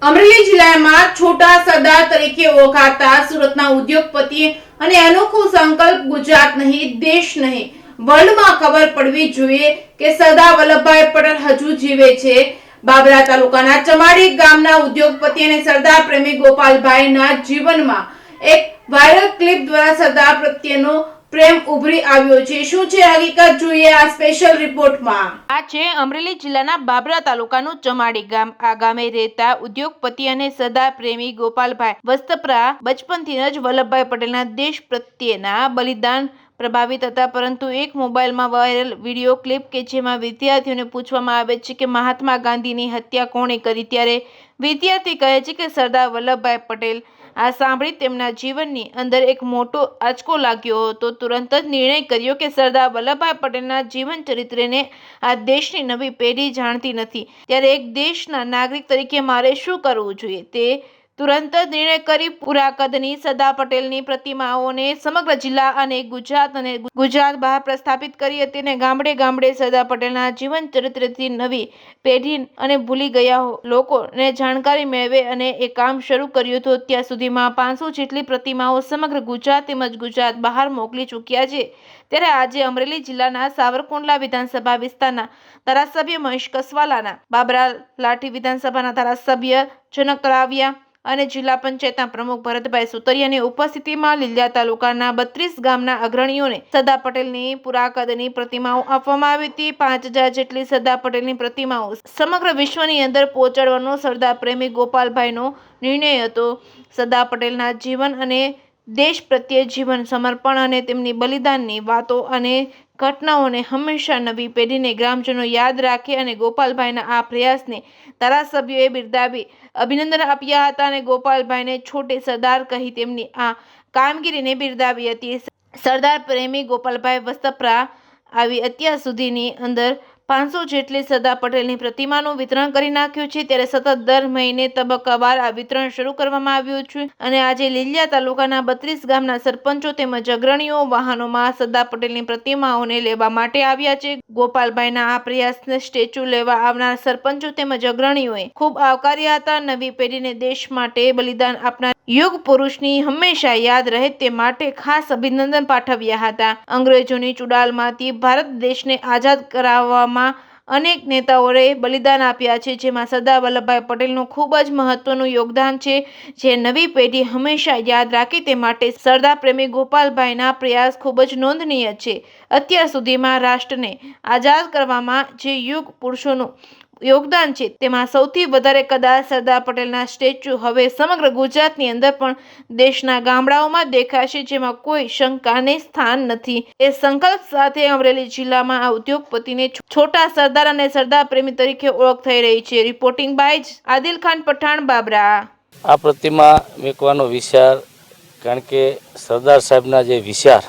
અમરેલી જિલ્લામાં છોટા સરદાર તરીકે ઓળખાતા સુરતના ઉદ્યોગપતિ અને અનોખો સંકલ્પ ગુજરાત નહીં દેશ નહીં વર્લ્ડમાં ખબર પડવી જોઈએ કે સરદાર વલ્લભભાઈ પટેલ હજુ જીવે છે। બાબરા તાલુકાના ચમાડી ગામના ઉદ્યોગપતિ અને સરદાર પ્રેમી ગોપાલભાઈના જીવનમાં એક વાયરલ ક્લિપ દ્વારા સરદાર પ્રત્યેનો પ્રેમ ઉભરી આવ્યો છે। શું છે હકીકત, જોઈએ આ સ્પેશિયલ રિપોર્ટમાં। આ છે અમરેલી જિલ્લાના બાબરા તાલુકાનું ચમાડી ગામ। આ ગામે રહેતા ઉદ્યોગપતિ અને સરદાર પ્રેમી ગોપાલભાઈ વસ્ત્રપ્રા બચપનથી જ વલ્લભભાઈ પટેલના દેશ પ્રત્યેના બલિદાન પ્રભાવિત હતા, પરંતુ એક મોબાઈલમાં વાયરલ વિડીયો ક્લિપ કે જેમાં વિદ્યાર્થીઓને પૂછવામાં આવે છે કે મહાત્મા ગાંધીની હત્યા કોણે કરી, ત્યારે વિદ્યાર્થી કહે છે કે સરદાર વલ્લભભાઈ પટેલ। આ સાંભળી તેમના જીવનની અંદર એક મોટો આંચકો લાગ્યો હતો। તુરંત જ નિર્ણય કર્યો કે સરદાર વલ્લભભાઈ પટેલના જીવન ચરિત્રને આ દેશની નવી પેઢી જાણતી નથી, ત્યારે એક દેશના નાગરિક તરીકે મારે શું કરવું જોઈએ તે તુરંત જ નિર્ણય કરી પૂરા કદની સરદાર પટેલની પ્રતિમાઓને સમગ્ર જિલ્લા અને ગુજરાત બહાર પ્રસ્થાપિત કરી હતી અને ગામડે ગામડે સરદાર પટેલના જીવન ચરિત્રથી નવી પેઢી અને ભૂલી ગયા લોકોને જાણકારી મેળવે અને એ કામ શરૂ કર્યું હતું। ત્યાં સુધીમાં 500 જેટલી પ્રતિમાઓ સમગ્ર ગુજરાત તેમજ ગુજરાત બહાર મોકલી ચૂક્યા છે। ત્યારે આજે અમરેલી જિલ્લાના સાવરકુંડલા વિધાનસભા વિસ્તારના ધારાસભ્ય મહેશ કસવાલાના, બાબરા લાઠી વિધાનસભાના ધારાસભ્ય જનક કરાવિયા અને જિલ્લા પંચાયતના પ્રમુખ ભરતભાઈ સુતરિયાની ઉપસ્થિતિમાં લીલિયા તાલુકાના 32 ગામના અગ્રણીઓને સરદાર પટેલની પુરાકદની પ્રતિમાઓ આપવામાં આવી હતી। 5000 જેટલી સરદાર પટેલની પ્રતિમાઓ સમગ્ર વિશ્વની અંદર પહોંચાડવાનો સરદાર પ્રેમી ગોપાલભાઈનો નિર્ણય હતો। સરદાર પટેલના જીવન અને દેશ પ્રત્યે જીવન સમર્પણ અને તેમની બલિદાનની વાતો અને ઘટનાઓને હંમેશા નવી પેઢીને ગ્રામજનો યાદ રાખે અને ગોપાલભાઈના આ પ્રયાસને ધારાસભ્યોએ બિરદાવી અભિનંદન આપ્યા હતા અને ગોપાલભાઈને છોટે સરદાર કહી તેમની આ કામગીરીને બિરદાવી હતી। સરદાર પ્રેમી ગોપાલભાઈ વસ્ત્રપ્રા આવી અત્યાર સુધીની અંદર 500 જેટલી સરદાર પટેલની પ્રતિમાનું વિતરણ કરી નાખ્યું છે, ત્યારે સતત દર મહિને તબક્કાવાર આ વિતરણ શરૂ કરવામાં આવ્યું છે અને આજે લીલિયા તાલુકાના 32 ગામના સરપંચો તેમજ અગ્રણીઓ વાહનોમાં સરદાર પટેલની પ્રતિમાઓને લેવા માટે આવ્યા છે। ગોપાલભાઈના આ પ્રયાસને સ્ટેચ્યુ લેવા આવનાર સરપંચો તેમજ અગ્રણીઓએ ખૂબ આવકાર્યા હતા। નવી પેઢીને દેશ માટે બલિદાન આપનાર યુગ પુરુષની હંમેશા યાદ રહે તે માટે ખાસ અભિનંદન પાઠવ્યા હતા। અંગ્રેજોની ચુડાલમાંથી ભારત દેશને આઝાદ કરાવવામાં અનેક નેતાઓએ બલિદાન આપ્યા છે, જેમાં સરદાર વલ્લભભાઈ પટેલનું ખૂબ જ મહત્વનું યોગદાન છે, જે નવી પેઢી હંમેશા યાદ રાખે તે માટે સરદાર પ્રેમી ગોપાલભાઈના પ્રયાસ ખૂબ જ નોંધનીય છે। અત્યાર સુધીમાં રાષ્ટ્રને આઝાદ કરવામાં જે યુગ પુરુષોનું યોગદાન છે તેમાં સૌથી વધારે કદાચ સરદાર પટેલના સ્ટેચ્યુ હવે સમગ્ર ગુજરાતની અંદર પણ દેશના ગામડાઓમાં દેખાશે, જેમાં કોઈ શંકાને સ્થાન નથી। એ સંકલ્પ સાથે અમરેલી જિલ્લામાં આ ઉદ્યોગપતિને છોટા સરદાર અને સરદાર પ્રેમી તરીકે ઓળખ થઈ રહી છે। Reporting by Adil Khan Pathan, Babra. આ પ્રતિમા મૂકવાનો વિચાર, કારણ કે સરદાર સાહેબના જે વિચાર,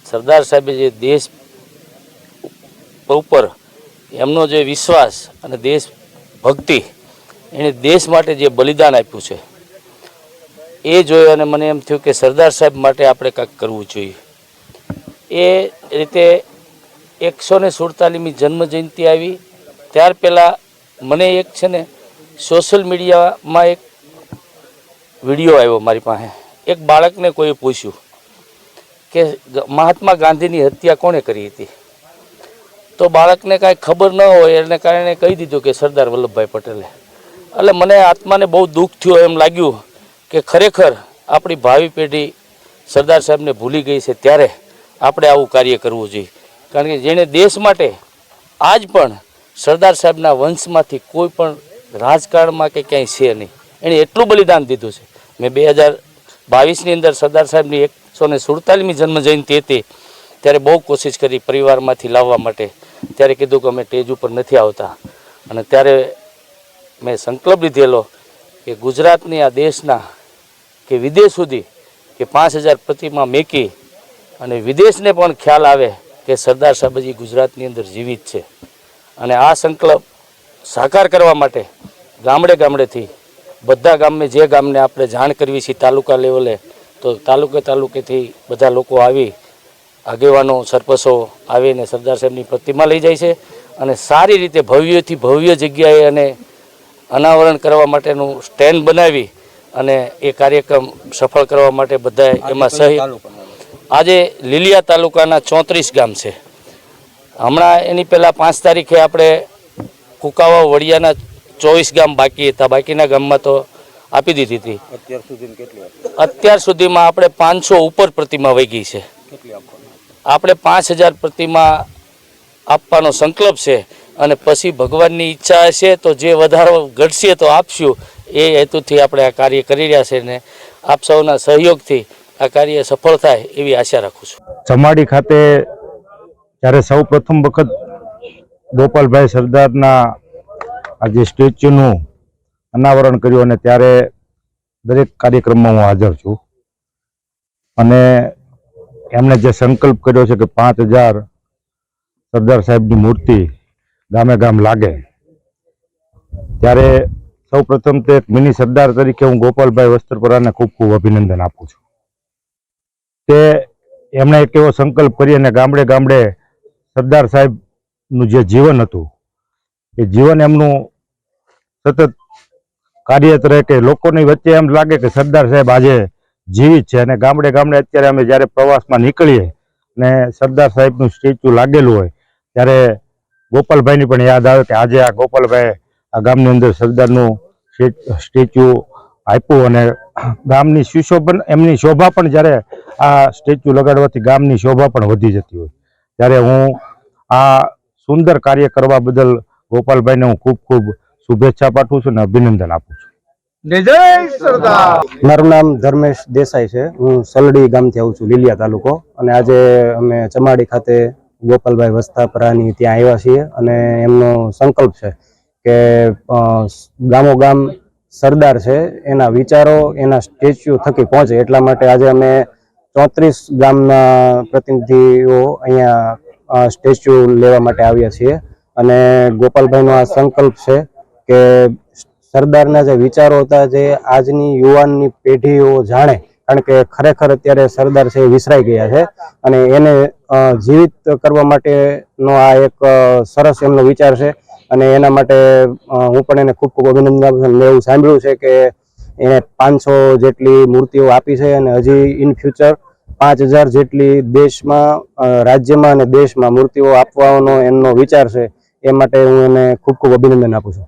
સરદાર સાહેબે જે દેશ ઉપર એમનો જે વિશ્વાસ અને દેશ ભક્તિ, એણે દેશ માટે જે બલિદાન આપ્યું છે એ જોયું અને મને એમ થયું કે સરદાર સાહેબ માટે આપણે કંઈક કરવું જોઈએ। એ રીતે 147મી જન્મજયંતિ આવી ત્યાર પહેલાં મને એક છે ને સોશિયલ મીડિયામાં એક વિડીયો આવ્યો મારી પાસે। એક બાળકને કોઈએ પૂછ્યું કે મહાત્મા ગાંધીની હત્યા કોણે કરી હતી, તો બાળકને કાંઈ ખબર ન હોય એને કારણે કહી દીધું કે સરદાર વલ્લભભાઈ પટેલે। એટલે મને આત્માને બહુ દુઃખ થયું, એમ લાગ્યું કે ખરેખર આપણી ભાવિ પેઢી સરદાર સાહેબને ભૂલી ગઈ છે, ત્યારે આપણે આવું કાર્ય કરવું જોઈએ। કારણ કે જેણે દેશ માટે આજ પણ સરદાર સાહેબના વંશમાંથી કોઈ પણ રાજકારણમાં કે ક્યાંય છે નહીં, એણે એટલું બલિદાન દીધું છે। મેં 2022ની અંદર સરદાર સાહેબની 147મી જન્મજયંતિ હતી ત્યારે બહુ કોશિશ કરી પરિવારમાંથી લાવવા માટે, ત્યારે કીધું કે અમે સ્ટેજ ઉપર નથી આવતા, અને ત્યારે મેં સંકલ્પ લીધેલો કે ગુજરાતની આ દેશના કે વિદેશ સુધી કે 5000 પ્રતિમા મેકી અને વિદેશને પણ ખ્યાલ આવે કે સરદાર સાહેબ હજી ગુજરાતની અંદર જીવિત છે। અને આ સંકલ્પ સાકાર કરવા માટે ગામડે ગામડેથી બધા ગામને, જે ગામને આપણે જાણ કરવી છે તાલુકા લેવલે, તો તાલુકેથી બધા લોકો આવી, આગેવાનો સરપંચો આવીને સરદાર સાહેબની પ્રતિમા લઈ જાય છે અને સારી રીતે ભવ્યથી ભવ્ય જગ્યાએ અને અનાવરણ કરવા માટેનું સ્ટેન્ડ બનાવી અને એ કાર્યક્રમ સફળ કરવા માટે બધા એમાં આજે લીલિયા તાલુકાના 34 ગામ છે. હમણાં એની પહેલાં 5 તારીખે આપણે કુકાવા વડિયાના 24 ગામ બાકી હતા. બાકીના ગામમાં તો આપી દીધી હતી. અત્યાર સુધીમાં આપણે 500 ઉપર પ્રતિમા વહી ગઈ છે. આપણે 5000 પ્રતિમા આપવાનો સંકલ્પ છે અને પછી ભગવાનની ઈચ્છા હશે તો જે વધારો ઘટશે તો આપશું. એ હેતુથી આપણે આ કાર્ય કરી રહ્યા છે ને આપ સૌના સહયોગથી આ કાર્ય સફળ થાય એવી આશા રાખું છું. ચમાડી ખાતે જ્યારે સૌ પ્રથમ વખત ગોપાલભાઈ સરદારના આ જે સ્ટેચ્યુનું અનાવરણ કર્યું અને ત્યારે દરેક કાર્યક્રમમાં હું હાજર છું અને એમણે જે સંકલ્પ કર્યો છે કે 5000 સરદાર સાહેબની મૂર્તિ ગામે ગામ લાગે, ત્યારે સૌ પ્રથમ તો એક મિની સરદાર તરીકે હું ગોપાલભાઈ વસ્ત્રપરાને ખૂબ ખૂબ અભિનંદન આપું છું કે એમણે એક એવો સંકલ્પ કરી અને ગામડે ગામડે સરદાર સાહેબનું જે જીવન હતું એ જીવન એમનું સતત કાર્યરત રહે કે લોકોની વચ્ચે એમ લાગે કે સરદાર સાહેબ આજે જીવિત છે. અને ગામડે ગામડે અત્યારે અમે જ્યારે પ્રવાસમાં નીકળીએ ને સરદાર સાહેબનું સ્ટેચ્યુ લાગેલું હોય ત્યારે ગોપાલભાઈની પણ યાદ આવે કે આજે આ ગોપાલભાઈ આ ગામની અંદર સરદારનું સ્ટેચ્યુ આપ્યું અને ગામની સુશોભન એમની શોભા પણ જ્યારે આ સ્ટેચ્યુ લગાડવાથી ગામની શોભા પણ વધી જતી હોય ત્યારે હું આ સુંદર કાર્ય કરવા બદલ ગોપાલભાઈને હું ખૂબ ખૂબ શુભેચ્છા પાઠવું છું અને અભિનંદન આપું છું. મારું નામ ધર્મેશ દેસાઈ છે. હું સલડી ગામથી આવું છું, લીલિયા તાલુકો. અને આજે અમે ચમાડી ખાતે ગોપાલભાઈ વસ્ત્રાપરાની ત્યાં આવ્યા છીએ અને એમનો સંકલ્પ છે કે ગામો ગામ સરદાર છે એના વિચારો એના સ્ટેચ્યુ થકી પહોંચે, એટલા માટે આજે અમે 34 ગામના પ્રતિનિધિઓ અહીંયા સ્ટેચ્યુ લેવા માટે આવ્યા છીએ. અને ગોપાલભાઈનો આ સંકલ્પ છે કે સરદારના જે વિચારો હતા જે આજની યુવાનની પેઢીઓ જાણે, કારણ કે ખરેખર અત્યારે સરદાર છે એ વિસરાઈ ગયા છે અને એને જીવિત કરવા માટેનો આ એક સરસ એમનો વિચાર છે. અને એના માટે હું પણ એને ખૂબ ખૂબ અભિનંદન આપું છું. મેં એવું સાંભળ્યું છે કે એને 500 જેટલી મૂર્તિઓ આપી છે અને હજી ઇન ફ્યુચર 5000 જેટલી દેશમાં રાજ્યમાં અને દેશમાં મૂર્તિઓ આપવાનો એમનો વિચાર છે. એ માટે હું એને ખૂબ ખૂબ અભિનંદન આપું છું.